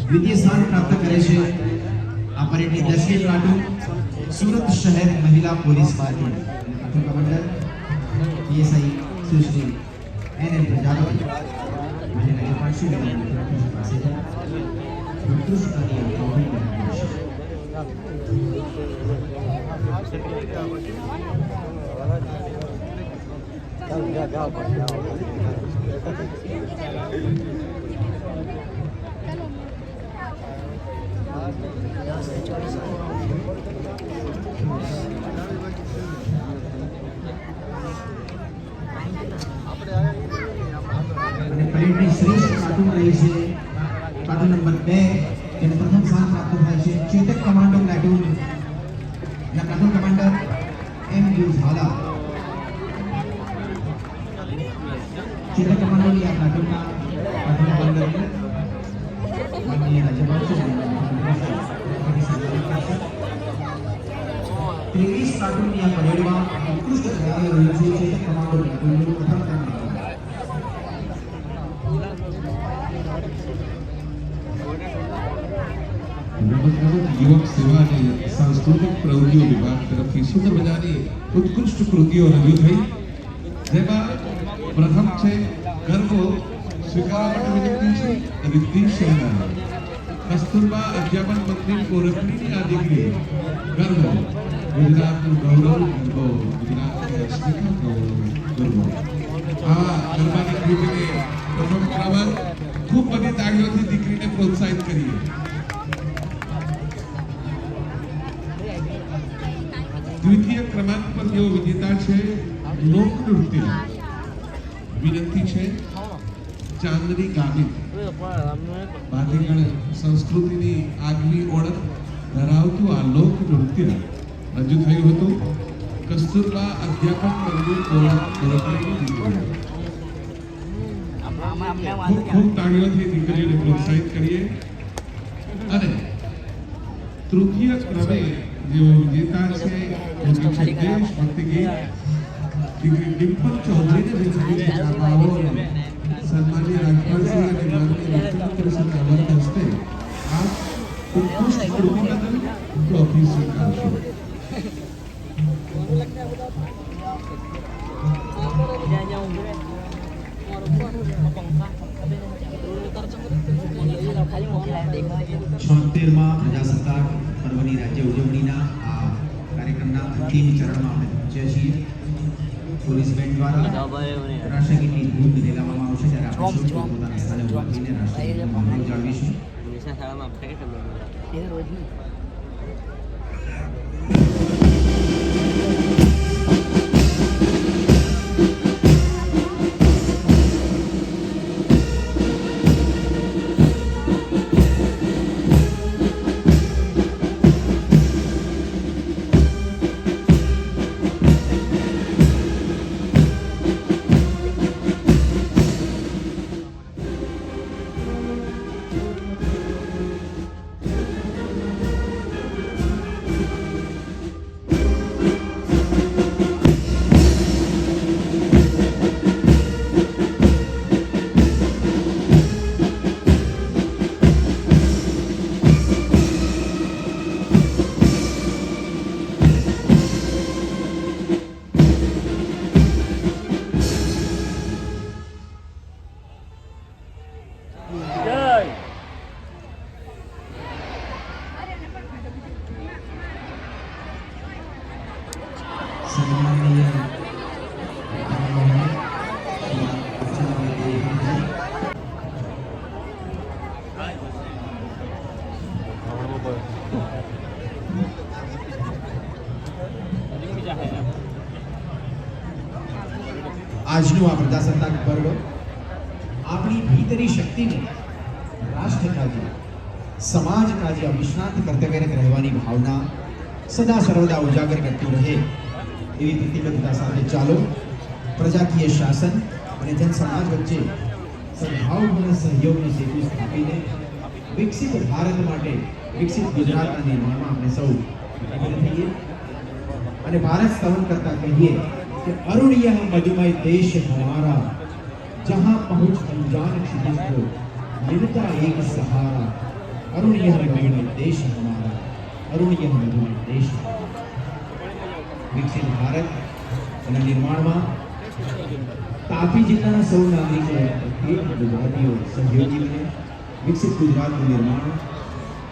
द्वितीय स्थान प्राप्त करे छे आ परेडनी 10મી પ્લાટૂન સુરત શહેર મહિલા પોલીસ પાર્ટી પ્રથમ કમાન્ડર પીએસઆઈ સુશ્રી એનએલ પ્રજાપતિ અને રાજ્યપાલશ્રી પાસે ઉત્કૃષ્ટ કાર્ય ટ્રોફી મેળવી परेडनी श्रेष्ठ प्लाटून रही है प्लाटून नंबर 2 જેને પ્રથમ સ્થાન પ્રાપ્ત થાય છે ચેતક કમાન્ડો પ્લાટૂન ના platoon commander M U Jhala Chetak commando ની આ પ્લાટૂનના પ્લાટૂન કમાન્ડર માનનીય રાજ્યપાલ શ્રી 23 પ્લાટૂન ની આ પરેડમાં ઉત્કૃષ્ટ કાર્ય રહ્યું છે ચેતક કમાન્ડો પ્લાટૂનનું પ્રથમ કમાન્ડર युवक सेवा ने सांस्कृतिक प्रवृत्तिओ विभाग तरफथी सुंदर मजानी उत्कृष्ट कृतिओ रजू थई जेमां प्रथम छे गर्व स्वीकारवा माटे विनंती छे रिद्धि सेना कस्तूरबा अध्यापन मंत्री कोरकनी आ डिग्री गर्व गुजरातનું ગૌરવ ગુજરાતની અસ્મિતા ગૌરવ આ ગરબાની કૃતિને પ્રથમ ક્રમાંક ખૂબ બધી તાળીઓથી દીકરીને પ્રોત્સાહિત કરીએ. द्वितीय क्रमांक पर जो विजेता है लोक नृत्य विनंती है चांदनी गामित भातीगढ़ संस्कृति की आगमी ओळख धरावतुं आ लोक नृत्य रजू थयुं हतुं कस्तूरबा अध्यापन मंदिर खूब ताळीओथी दीकरीओने प्रोत्साहित करिए. अने तृतीय क्रमे जो विजेता है देशभक्ति गीत डिग्री डिम्पल चौधरी ने विजेता जामाओ सम्मानित राज्यपाल श्री અને માનનીય મુખ્યમંત્રી શ્રી અવરના હસ્તે આ ઉત્કૃષ્ટ કૃતિ બદલ ટ્રોફી સ્વીકારશે. છોતેરમાં પ્રજાસત્તાક પર્વની રાજ્ય ઉજવણીના આ કાર્યક્રમના અંતિમ ચરણમાં આપણે પહોંચ્યા છીએ. પોલીસ બેન્ડ દ્વારા રાષ્ટ્રગીતની ધૂન રેલાવવામાં આવશે ત્યારે આપણે સૌ પોતાના સ્થાને ઊભા થઈને રાષ્ટ્રગીતનું માહોલ જાળવીશું. આજનો આ પ્રજાસત્તાક પર્વ આપણી ભીતરી શક્તિને રાષ્ટ્ર કાજે સમાજ કાજે અવિશ્રાંત કર્તવ્યરત રહેવાની ભાવના સદા સર્વદા ઉજાગર કરતું રહે એવી પ્રતિબદ્ધતા સાથે ચાલો. પ્રજાકીય શાસન અને જન સમાજ વચ્ચે સદભાવપૂર્ણ સહયોગનો સેતુ સ્થાપીને વિકસિત ભારત માટે વિકસિત ગુજરાતના નિર્માણમાં આપણે સૌ એકત્ર થઈએ અને ભારત સ્તવન કરતા કહીએ कि अरुण यह मधुमय देश हमारा जहां पहुंच अनजान क्षितिज को मिलता एक सहारा अरुण यह मधुमय देश हमारा अरुण यह मधुमय देश विकसित भारत અને નિર્માણમાં તાપી જિલ્લાના સૌ નાગરિકો ગુજરાતીઓ સહયોગી બને વિકસિત ગુજરાતનું નિર્માણ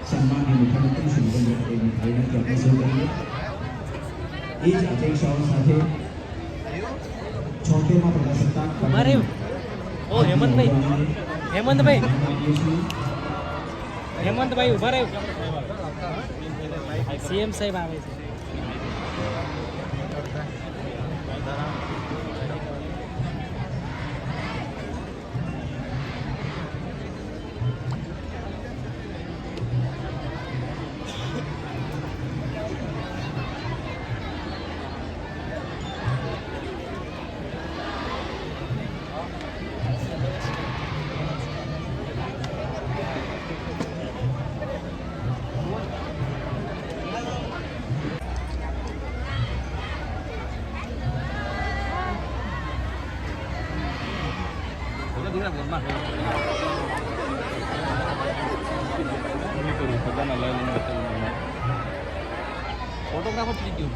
સન્માનીય મુખ્યમંત્રી શ્રી ભૂપેન્દ્રભાઈ પટેલની આપણે સૌ કરીએ એ જ અપેક્ષાઓ સાથે 76મા પ્રજાસત્તાક અરે ઓ હેમંતભાઈ ઉભા રહ્યો સીએમ સાહેબ આવે છે ફોટોગ્રાફર થઈ ગયું